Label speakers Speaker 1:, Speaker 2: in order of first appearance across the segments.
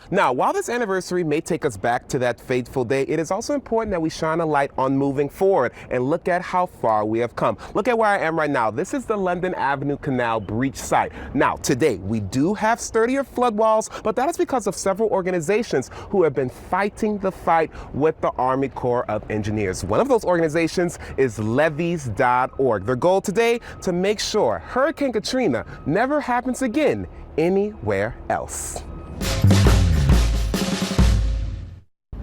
Speaker 1: Now, while this anniversary may take us back to that fateful day, it is also important that we shine a light on moving forward and look at how far we have come. Look at where I am right now. This is the London Avenue Canal breach site. Now, today, we do have sturdier flood walls, but that is because of several organizations who have been fighting the fight with the Army Corps of Engineers. One of those organizations is levees.org. Their goal today, to make sure Hurricane Katrina never happens again anywhere else.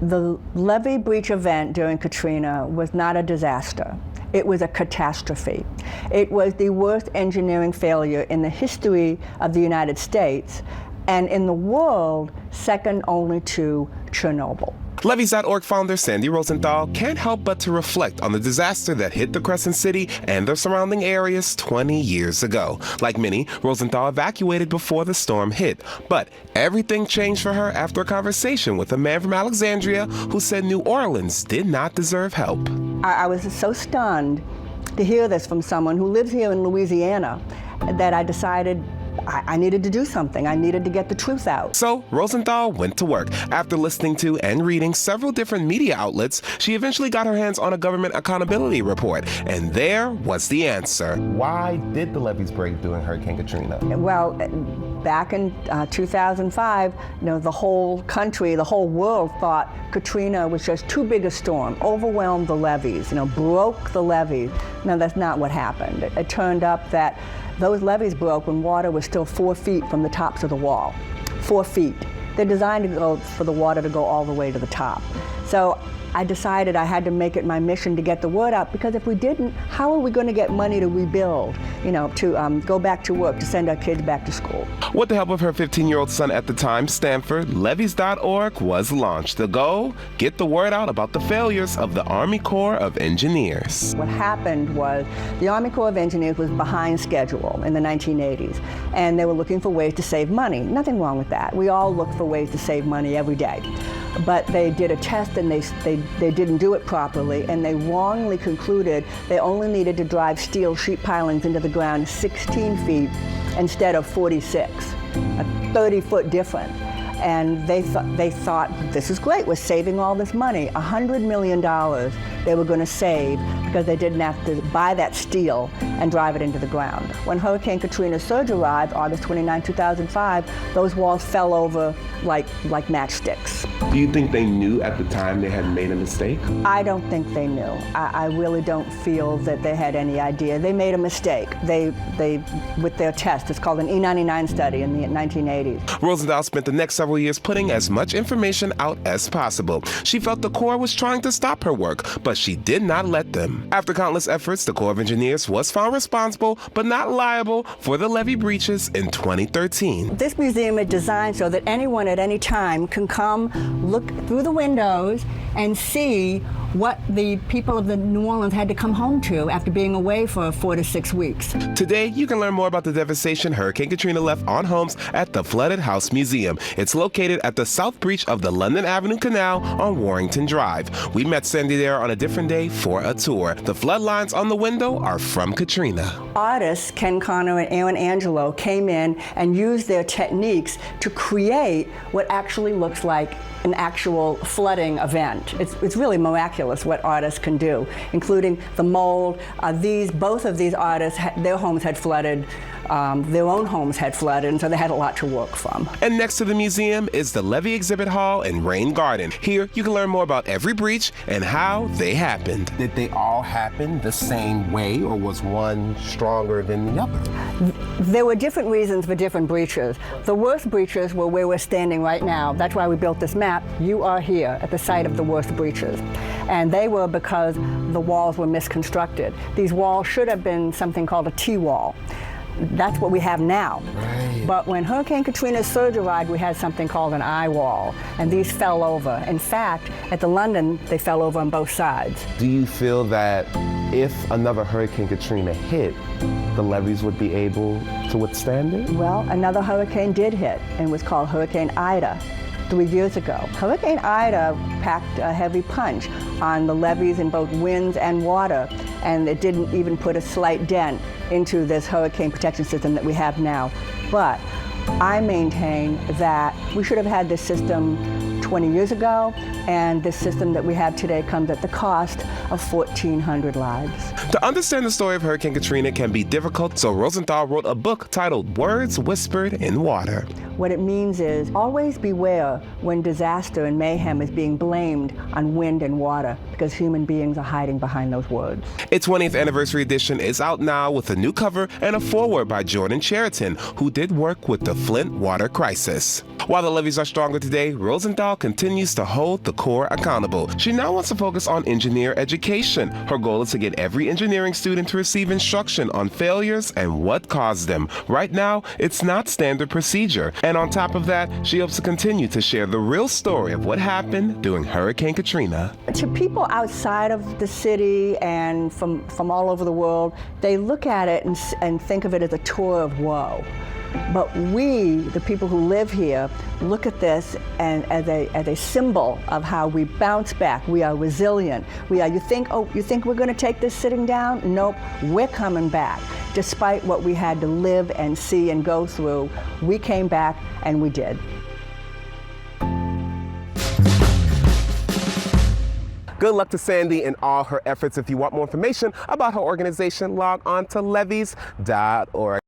Speaker 2: The levee breach event during Katrina was not a disaster. It was a catastrophe. It was the worst engineering failure in the history of the United States and in the world, second only to Chernobyl.
Speaker 1: Levees.org founder Sandy Rosenthal can't help but to reflect on the disaster that hit the Crescent City and the surrounding areas 20 years ago. Like many, Rosenthal evacuated before the storm hit. But everything changed for her after a conversation with a man from Alexandria who said New Orleans did not deserve help.
Speaker 2: I was so stunned to hear this from someone who lives here in Louisiana that I decided I needed to do something. I needed to get the truth out.
Speaker 1: So Rosenthal went to work. After listening to and reading several different media outlets, she eventually got her hands on a government accountability report. And there was the answer. Why did the levees break during Hurricane Katrina?
Speaker 2: Well, back in 2005, the whole country, the whole world thought Katrina was just too big a storm, overwhelmed the levees, broke the levees. No, that's not what happened. It turned up that those levees broke when water was still 4 feet from the tops of the wall. 4 feet. They're designed for the water to go all the way to the top. So I decided I had to make it my mission to get the word out, because if we didn't, how are we going to get money to rebuild, to go back to work, to send our kids back to school?
Speaker 1: With the help of her 15-year-old son at the time, Stanford, levees.org was launched. The goal, get the word out about the failures of the Army Corps of Engineers.
Speaker 2: What happened was the Army Corps of Engineers was behind schedule in the 1980s, and they were looking for ways to save money. Nothing wrong with that. We all look for ways to save money every day. But they did a test and they didn't do it properly, and they wrongly concluded they only needed to drive steel sheet pilings into the ground 16 feet instead of 46, a 30-foot difference. And they thought, this is great, we're saving all this money. $100 million they were going to save because they didn't have to buy that steel and drive it into the ground. When Hurricane Katrina's surge arrived, August 29, 2005, those walls fell over like matchsticks.
Speaker 1: Do you think they knew at the time they had made a mistake?
Speaker 2: I don't think they knew. I really don't feel that they had any idea. They made a mistake. They with their test, it's called an E99 study in the 1980s.
Speaker 1: Rosenthal spent the next several years putting as much information out as possible. She felt the Corps was trying to stop her work, but she did not let them. After countless efforts, the Corps of Engineers was found responsible, but not liable, for the levee breaches in 2013.
Speaker 2: This museum is designed so that anyone at any time can come, look through the windows, and see what the people of the New Orleans had to come home to after being away for 4 to 6 weeks.
Speaker 1: Today, you can learn more about the devastation Hurricane Katrina left on homes at the Flooded House Museum. It's located at the south breach of the London Avenue Canal on Warrington Drive. We met Sandy there on a different day for a tour. The flood lines on the window are from Katrina.
Speaker 2: Artists Ken Connor and Aaron Angelo came in and used their techniques to create what actually looks like an actual flooding event. It's really miraculous what artists can do, including the mold. Both of these artists, their homes had flooded, their own homes had flooded, and so they had a lot to work from.
Speaker 1: And next to the museum is the Levee Exhibit Hall and Rain Garden. Here, you can learn more about every breach and how they happened. Did they all happen the same way, or was one stronger than the other?
Speaker 2: There were different reasons for different breaches. The worst breaches were where we're standing right now. That's why we built this map. You are here at the site of the worst breaches. And they were because the walls were misconstructed. These walls should have been something called a T-wall. That's what we have now.
Speaker 1: Right.
Speaker 2: But when Hurricane Katrina's surge arrived, we had something called an eye wall, and these fell over. In fact, at the London, they fell over on both sides.
Speaker 1: Do you feel that if another Hurricane Katrina hit, the levees would be able to withstand it?
Speaker 2: Well, another hurricane did hit, and it was called Hurricane Ida 3 years ago. Hurricane Ida packed a heavy punch on the levees in both winds and water, and it didn't even put a slight dent into this hurricane protection system that we have now. But I maintain that we should have had this system 20 years ago, and this system that we have today comes at the cost of 1,400 lives.
Speaker 1: To understand the story of Hurricane Katrina can be difficult, so Rosenthal wrote a book titled Words Whispered in Water.
Speaker 2: What it means is always beware when disaster and mayhem is being blamed on wind and water, because human beings are hiding behind those words.
Speaker 1: Its 20th anniversary edition is out now with a new cover and a foreword by Jordan Cheriton, who did work with the Flint water crisis. While the levees are stronger today, Rosenthal continues to hold the Corps accountable. She now wants to focus on engineer education. Her goal is to get every engineering student to receive instruction on failures and what caused them. Right now, it's not standard procedure. And on top of that, she hopes to continue to share the real story of what happened during Hurricane Katrina.
Speaker 2: To people outside of the city and from all over the world, they look at it and think of it as a tour of woe. But we, the people who live here, look at this and as a symbol of how we bounce back. We are resilient. You think we're going to take this sitting down? Nope, we're coming back. Despite what we had to live and see and go through, we came back and we did.
Speaker 1: Good luck to Sandy in all her efforts. If you want more information about her organization, log on to levees.org.